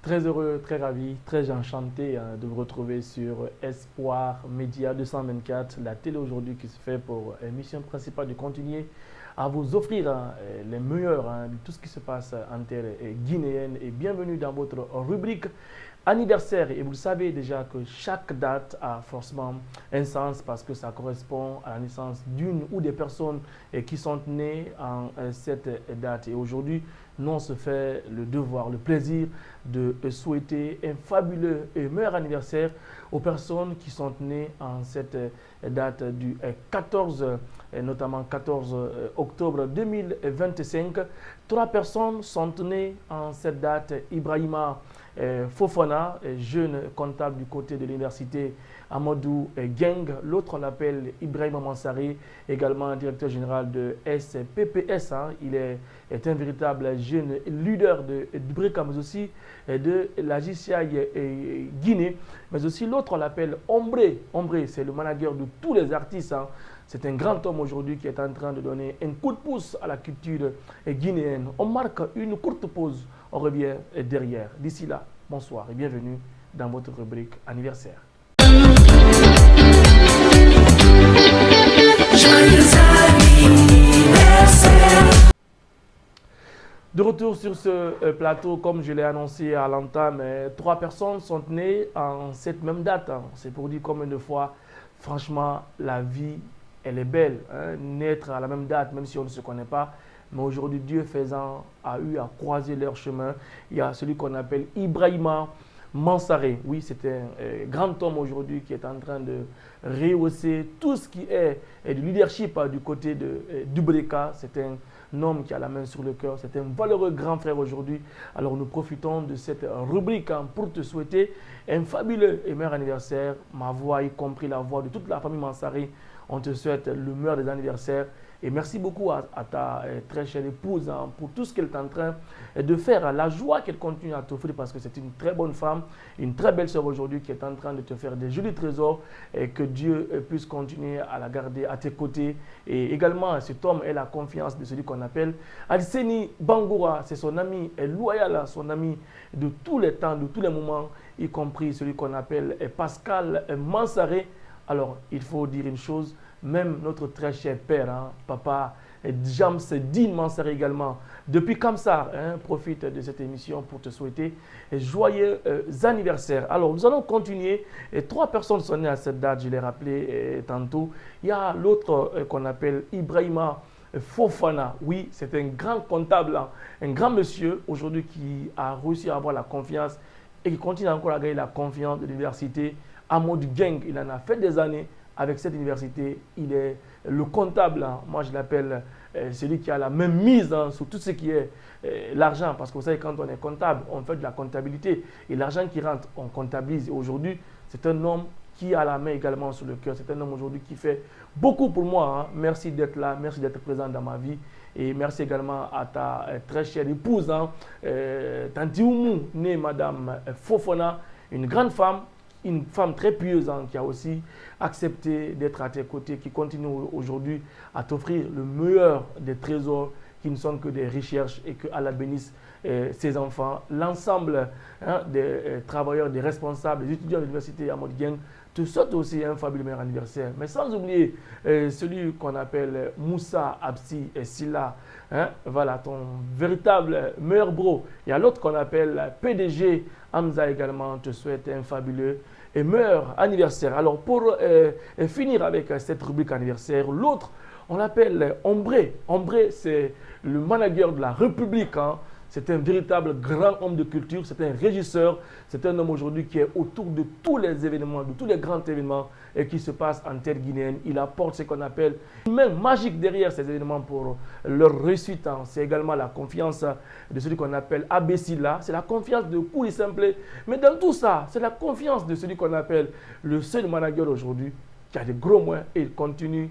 Très heureux, très ravi, très enchanté de vous retrouver sur Espoir Média 224, la télé aujourd'hui qui se fait pour mission principale de continuer à vous offrir les meilleurs de tout ce qui se passe en terre guinéenne. Et bienvenue dans votre rubrique anniversaire. Et vous le savez déjà que chaque date a forcément un sens parce que ça correspond à la naissance d'une ou des personnes qui sont nées en cette date. Et aujourd'hui, nous on se fait le devoir, le plaisir de souhaiter un fabuleux et meilleur anniversaire aux personnes qui sont nées en cette date du 14, notamment 14 octobre 2025. Trois personnes sont nées en cette date. Ibrahima Fofana, jeune comptable du côté de l'université Amadou Geng. L'autre, on l'appelle Ibrahima Mansari, également directeur général de SPPS. Il est un véritable jeune leader du BRICA, mais aussi de la JCI Guinée. Mais aussi l'autre, on l'appelle Ombré. Ombré, c'est le manager de tous les artistes. C'est un grand homme aujourd'hui qui est en train de donner un coup de pouce à la culture guinéenne. On marque une courte pause, on revient derrière. D'ici là, bonsoir et bienvenue dans votre rubrique anniversaire. De retour sur ce plateau, comme je l'ai annoncé à l'entame, trois personnes sont nées en cette même date. C'est pour dire combien de fois, franchement, la vie, elle est belle. Naître à la même date, même si on ne se connaît pas. Mais aujourd'hui, Dieu faisant, a eu à croiser leur chemin. Il y a celui qu'on appelle Ibrahima Mansaré. Oui, c'est un grand homme aujourd'hui qui est en train de rehausser tout ce qui est du leadership du côté du Breka. C'est un homme qui a la main sur le cœur. C'est un valeureux grand frère aujourd'hui. Alors nous profitons de cette rubrique pour te souhaiter un fabuleux et meilleur anniversaire. Ma voix, y compris la voix de toute la famille Mansaré, on te souhaite le meilleur des anniversaires. Et merci beaucoup à ta très chère épouse pour tout ce qu'elle est en train de faire, la joie qu'elle continue à t'offrir parce que c'est une très bonne femme, une très belle sœur aujourd'hui qui est en train de te faire des jolis trésors et que Dieu puisse continuer à la garder à tes côtés. Et également, cet homme a la confiance de celui qu'on appelle Alseni Bangoura. C'est son ami loyal, son ami de tous les temps, de tous les moments, y compris celui qu'on appelle Pascal Mansaré. Alors, il faut dire une chose, même notre très cher père, papa James Dean Mansaré également, depuis Kamsar, profite de cette émission pour te souhaiter un joyeux anniversaire. Alors, nous allons continuer. Et trois personnes sont nées à cette date, je l'ai rappelé tantôt. Il y a l'autre qu'on appelle Ibrahima Fofana. Oui, c'est un grand comptable, un grand monsieur aujourd'hui qui a réussi à avoir la confiance et qui continue encore à gagner la confiance de l'université Amadou Geng. Il en a fait des années avec cette université. Il est le comptable. Moi, je l'appelle celui qui a la même mise sur tout ce qui est l'argent. Parce que vous savez, quand on est comptable, on fait de la comptabilité. Et l'argent qui rentre, on comptabilise. Et aujourd'hui, c'est un homme qui a la main également sur le cœur. C'est un homme aujourd'hui qui fait beaucoup pour moi. Merci d'être là. Merci d'être présent dans ma vie. Et merci également à ta très chère épouse, Tanti Oumou, née Madame Fofana, une grande femme. Une femme très pieuse qui a aussi accepté d'être à tes côtés, qui continue aujourd'hui à t'offrir le meilleur des trésors qui ne sont que des recherches et que Allah bénisse ses enfants. L'ensemble des travailleurs, des responsables, des étudiants de l'université Amadou Geng te souhaite aussi un fabuleux meilleur anniversaire. Mais sans oublier celui qu'on appelle Moussa Absi Silla. Voilà, ton véritable meilleur bro. Il y a l'autre qu'on appelle PDG Hamza également, te souhaite un fabuleux et meilleur anniversaire. Alors pour finir avec cette rubrique anniversaire, l'autre, on l'appelle Ombré. Ombré, c'est le manager de la République. C'est un véritable grand homme de culture, c'est un régisseur, c'est un homme aujourd'hui qui est autour de tous les événements, de tous les grands événements qui se passent en terre guinéenne. Il apporte ce qu'on appelle une main magique derrière ces événements pour leur réussite. C'est également la confiance de celui qu'on appelle Abessila, c'est la confiance de Kouli Simple. Mais dans tout ça, c'est la confiance de celui qu'on appelle le seul manager aujourd'hui qui a des gros moyens et il continue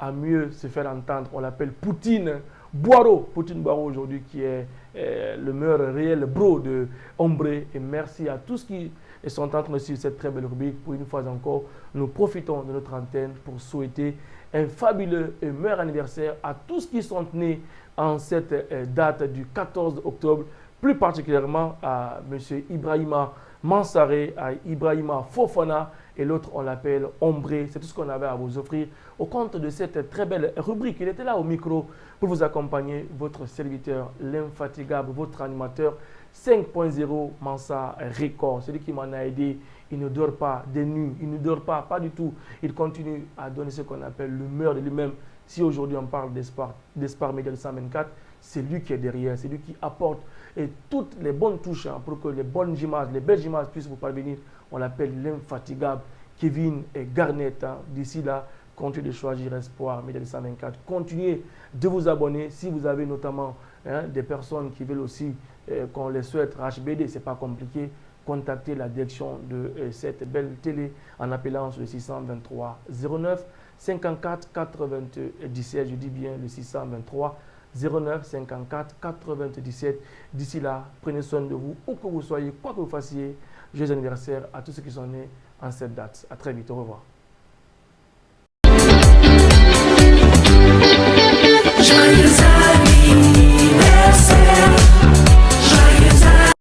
à mieux se faire entendre. On l'appelle Poutine Boiro. Poutine Boiro aujourd'hui qui est le meilleur réel bro de Ombré. Et merci à tous qui sont en train de suivre cette très belle rubrique. Pour une fois encore, nous profitons de notre antenne pour souhaiter un fabuleux et meilleur anniversaire à tous qui sont nés en cette date du 14 octobre plus particulièrement à M. Ibrahima Mansaré, à Ibrahima Fofana, et l'autre, on l'appelle Ombré. C'est tout ce qu'on avait à vous offrir au compte de cette très belle rubrique. Il était là au micro pour vous accompagner, votre serviteur, l'infatigable, votre animateur 5.0 Mansa Record. Celui qui m'en a aidé, il ne dort pas des nuits, il ne dort pas du tout. Il continue à donner ce qu'on appelle le meilleur de lui-même. Si aujourd'hui on parle d'Espoir Média 124, c'est lui qui est derrière, c'est lui qui apporte et toutes les bonnes touches pour que les bonnes images, les belles images puissent vous parvenir. On l'appelle l'infatigable Kevin et Garnett. D'ici là, continuez de choisir Espoir Média 124. Continuez de vous abonner si vous avez notamment des personnes qui veulent aussi qu'on les souhaite HBD, ce n'est pas compliqué. Contactez la direction de cette belle télé en appelant sur le 623 09 54 97. Je dis bien le 623 09 54 97. D'ici là, prenez soin de vous, où que vous soyez, quoi que vous fassiez. Joyeux anniversaire à tous ceux qui sont nés en cette date. À très vite, au revoir.